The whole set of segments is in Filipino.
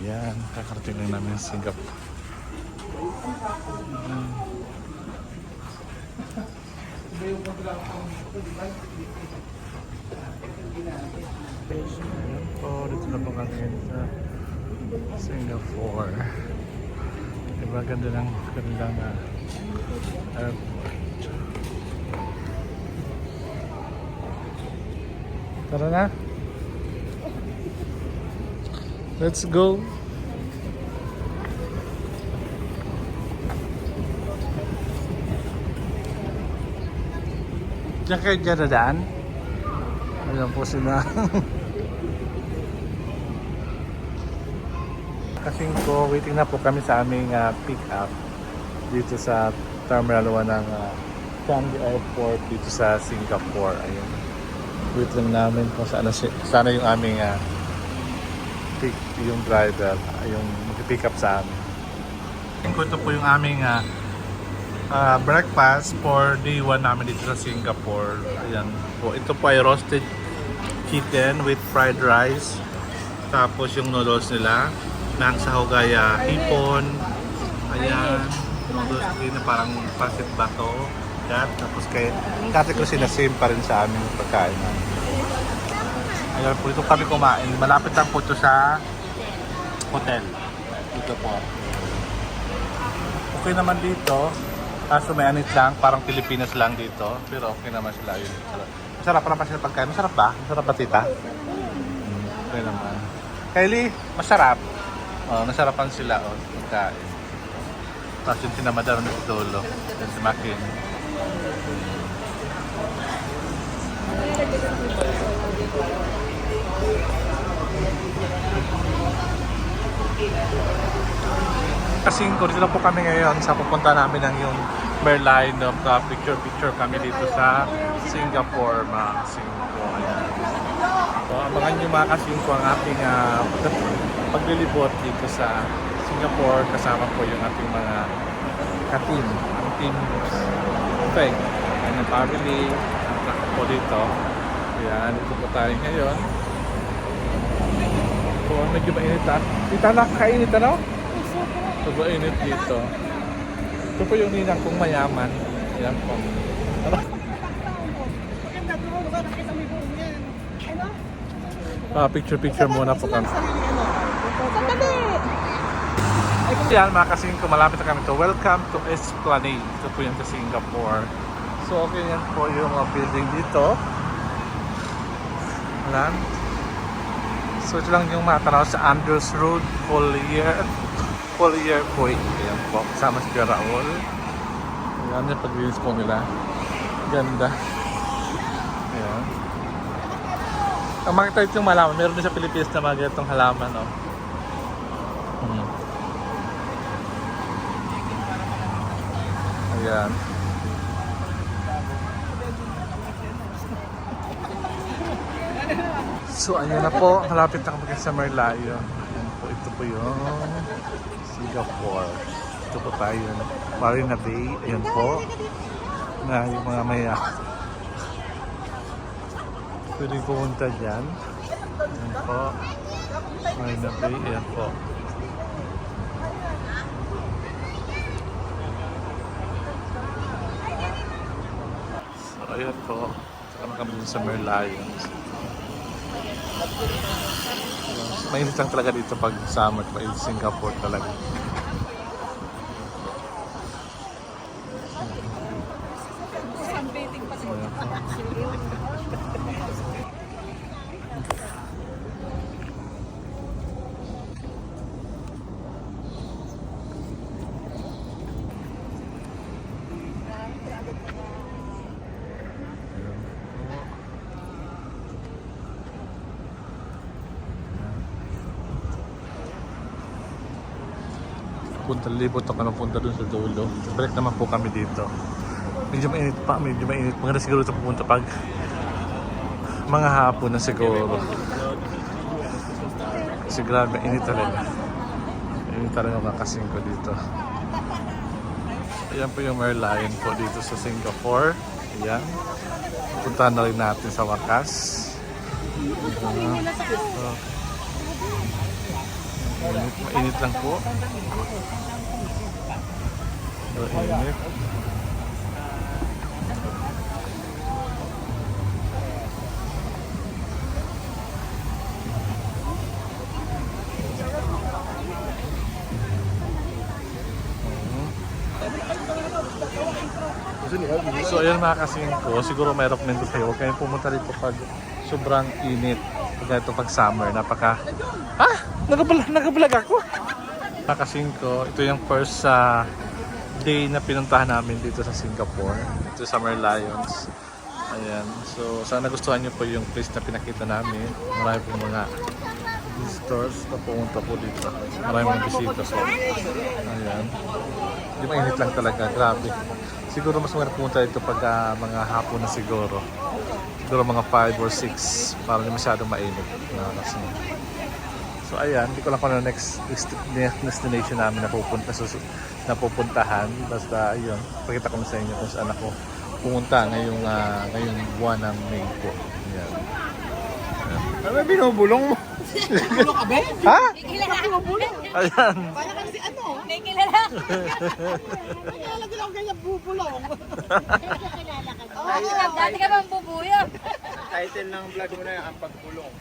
Ayan, kakarating lang namin sa Singapore. Ayan po, dito na po kami sa Singapore. Diba ganda ng kanilang airport. Tara na. Let's go. Diyan kayo dyan nadaan? Ayan po sila. Kasing po, waiting na po kami sa aming pick up dito sa Terminal 1 ng Changi Airport dito sa Singapore. Ayun. Wait lang namin kung sana yung aming pick yung driver, yung mag-pick up sa amin. Ito po yung aming breakfast for day 1 namin dito sa Singapore. Ayan po. Ito po ay roasted chicken with fried rice. Tapos yung noodles nila ng sahogaya hipon. Ayan. Noodles din na parang pasit bato. Yan. Tapos kati ko sinasim pa rin sa aming pagkain. Ayan po. Dito kami kumain. Malapit lang po ito sa hotel. Dito po. Okay naman dito. Kaso may anit lang, parang Pilipinas lang dito. Pero okay naman sila yun. Masarap naman sila pagkain. Masarap ba? Masarap ba tita? Okay naman. Kylie, masarap. Nasarapan sila pagkain. Tapos yung tinamadar ng Dolo. Yan si Makin. Kasing ko, dito lang po kami ngayon sa pupunta namin ng yung Merlion of picture kami dito sa Singapore, mga kasingko. Ayan. So, abangan nyo mga kasingko ang ating paglilibot dito sa Singapore. Kasama po yung ating mga ka-team. Ang team Feng. Ang family. Ang po dito. Ayan, dito po tayo ngayon. So, medyo mainit ha. Dito nakakainit ano? Sobrang init dito. Ito po yung ninang kong mayaman. Ayan po. Picture muna po kami. Ayan mga kasingko, malapit na kami to. Welcome to Esplanade. Ito po yung sa Singapore. So okay, yan po yung building dito. Ayan. So ito lang yung matanaw sa Andrews Road, Collier Point. Ayan po, kasama si Raul. Ayan yung pag-release po nila. Ganda. Ayan. Ang makita ito yung halaman, meron din sa Pilipinas na mga ganitong halaman. Oh. Ayan. So ayan na po, malapit na kami sa Merlion. Ayan po, ito po yung Singapore. Ito po tayo, Marina Bay. Ayan po, na yung mga maya. Pwede pumunta dyan. Ayan po, Marina Bay. Ayan po. So ayan po, saka kami dun sa Merlion. Mainit lang talaga dito pag summer, mainit Singapore talaga. Libot ako na punta dun sa dulo. Balik naman po kami dito. Medyo mainit pa, medyo mainit. Maganda siguro ito pupunta pag mga hapon na siguro. Kasi grabe, init talaga. Init talaga makasing ko dito. Ayan po yung Merlion po dito sa Singapore. Ayan. Puntahan na rin natin sa wakas. Mainit lang po. So, init. So ayun mga kasingko, siguro may recommend ko kayo. Huwag kayong pumunta dito pag sobrang init. Pag ito pag summer, napaka... Nag-vlog ako! Mga kasingko, ito yung first day na pinuntahan namin dito sa Singapore. Ito sa Merlions. Ayan. So sana nagustuhan nyo po yung place na pinakita namin. Marami pong mga visitors na pumunta po dito. Marami mga bisita. So, ayan. Hindi mainit lang talaga. Grabe. Siguro mas maganda pumunta dito pag mga hapon na siguro. Siguro mga 5 or 6 para hindi masyadong mainit. So ayan, hindi ko lang kung ano next destination namin na pupuntahan. Basta ayun, pakita ko na sa inyo kung saan ako pumunta ngayong buwan ng May po. Ayan. Ano ba binubulong mo? Bulong ka ba? Ha? Kilala ka Bulong. Ayan. Para kasi ano? May kilala ka. Kilala ko lang kaya bubulong. Kilala ka. Dati ka bang bubuyo? Title ng vlog mo na yung ang pagbulong.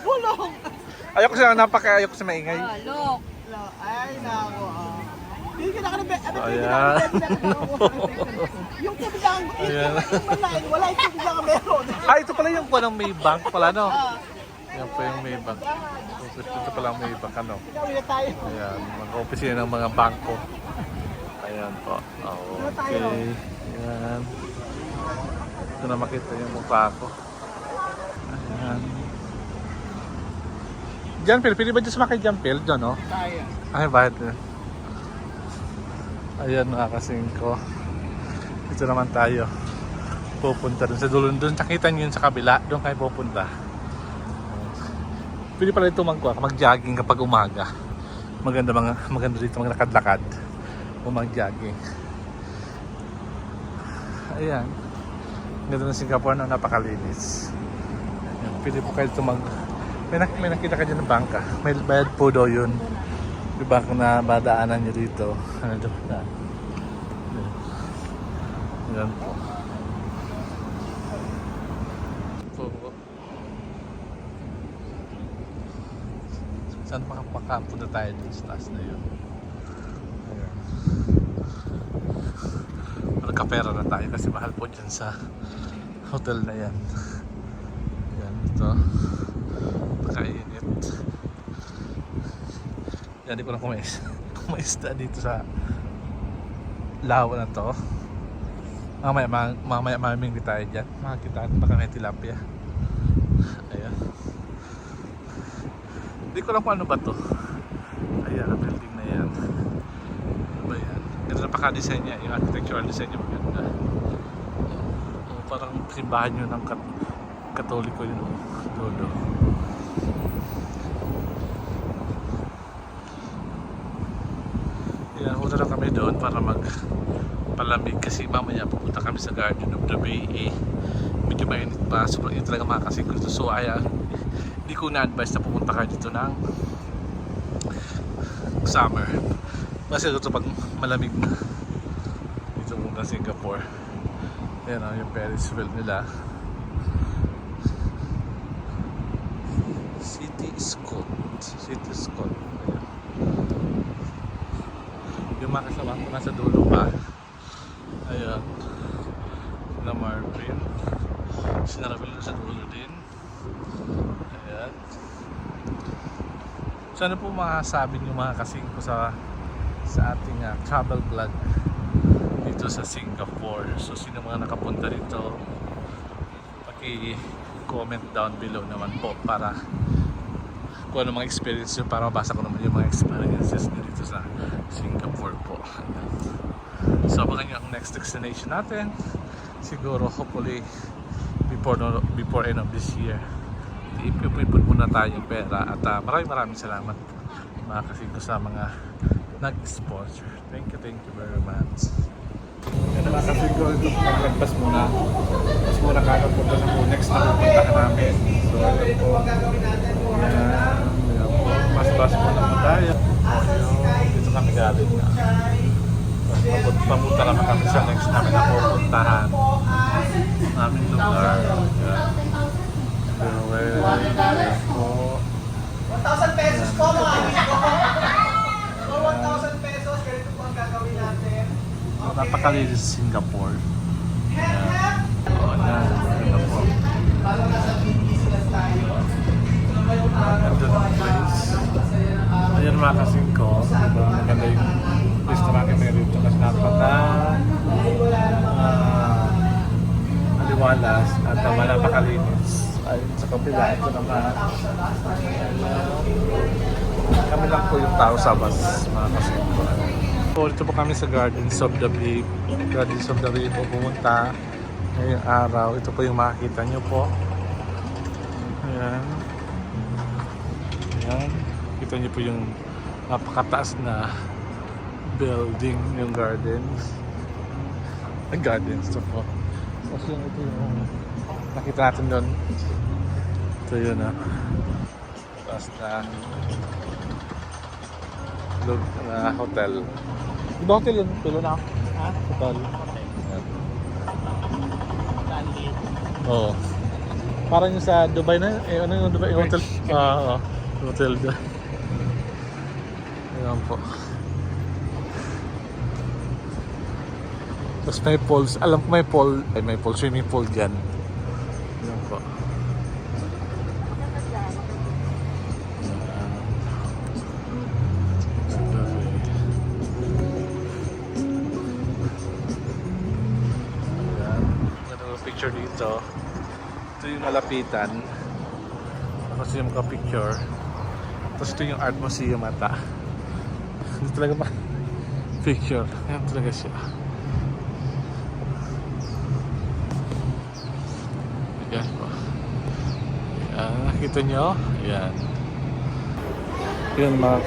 Bulong! Ayoko siya, napaka-ayoko sa maingay. Look. Ay, nako. Hindi ka nakalabit. Ayan. Yung kabilang, Ayan. wala yung kabilang meron. Ito pala yung kuha ng Maybank pala, no? Yan po yung Maybank. Ito pala ang Maybank, ano? Gawin na tayo. Ayan, mga opisina ng mga bangko. Ayan po. Okay. Ayan. Ito na makita yung mukha ko. Ayan. Jumpel, pwede ba dyan sumakay Jumpel? Dyan, no? Tayo. Ay, bakit? Ayan mga kasingko. Dito naman tayo. Pupunta dun sa dulo. Doon nakita nyo yun sa kabila. Doon kayo pupunta. Pwede pala dito mag-jogging kapag umaga. Maganda dito maglakad-lakad. O mag-jogging. Ayan. Ganda ng Singapore na napakalinis. Ayan. Pwede po kayo dito may nakita ka dyan ng bangka. May bayad po daw yun. Diba kung nabadaanan nyo dito. Ano doon na. Yan po. Saan makapunta tayo dito sa taas na yun? Ayan. Nagkapera na tayo kasi mahal po dyan sa hotel na yan. Ayan, ito. Pakainit. Yan, di ko lang kumaisda dito sa lawa na to. Mamaya mamimingli tayo dyan. Makakita natin baka may tilapia. Ayan. Hindi ko lang kung ano ba to. Ayan, ang building na yan. Ano ba yan? Ganda na paka-design niya. Yung architectural design niya maganda. Parang simbahan nyo ng Katoliko yun. Dodo. Ayan, punta na kami doon para magpalamig kasi mamaya pupunta kami sa Garden of the Bay. Medyo mainit pa. Sobrang init talaga mga kasingko dito. So ayan, hindi ko na-advise na pupunta kayo dito ng summer. Kasi ito pag malamig na dito muna Singapore. Ayan yung Ferris wheel nila. City Scoot. Ayan. Yung mga kasama ko nasa dulo pa. Ayan. Na Marvin. Sinarabil na sa dulo din. Ayan. So ano po masasabi niyo mga kasingko sa ating travel vlog dito sa Singapore. So sino mga nakapunta dito, paki-comment down below naman po para kung ano mga experience nyo, para mabasa ko naman yung mga experiences nyo dito sa Singapore po. So abangan nyo ang next destination natin. Siguro hopefully before end of this year. Ipipipon muna tayong pera at maraming salamat mga kasingko sa mga nag-sponsor. Thank you very much. Yan mga kasingko, ito maglagpas muna. Mas muna kakapunta sa next na pupuntahan namin. So ayun po. Yan. Ayan po yung dito kami galing na. Papunta naman kami sa next namin na pupuntahan. Naming lugar. Ayan. Farewell po. 1,000 pesos po, mga amigo. So, 1,000 pesos, ganito po ang gagawin natin. Napakalinis sa Singapore. Ayan. Oo, ayan. Ganda po. Ganda ng place. Ayan mga kasing ko. Diba? Maganda yung place na makita dito kasi napaka maliwalas at napakalinis. Ayun sa kapila. Ito naman. Kami lang po yung tao sa bus, mga kasing ko. So, dito po kami sa Gardens of the Bay. Gardens of the Bay po pumunta ngayong araw. Ito po yung makikita nyo po. Ayan. Ayan. Kita nyo po yung napakataas na building, yung gardens. Gardens ito po. Tapos yung ito yung nakita natin doon. Ito yun taas na hotel. Di ba hotel yun? Tulo na ako. Ha? Hotel. Ayan. Oo. Parang yung sa Dubai na, ano yung Dubai? Yung hotel? Oo. Hotel doon. Ayan po. Tapos may pools. Alam ko may pool. Ay, may pool. Swimming pool dyan. Ayan po. Picture dito. Ito yung malapitan. Tapos yung picture. Tapos ito yung art museum ata. Hindi talaga ba? Picture. Ayan talaga siya. Ayan po. Ayan. Nakita nyo? Ayan. Ayan mga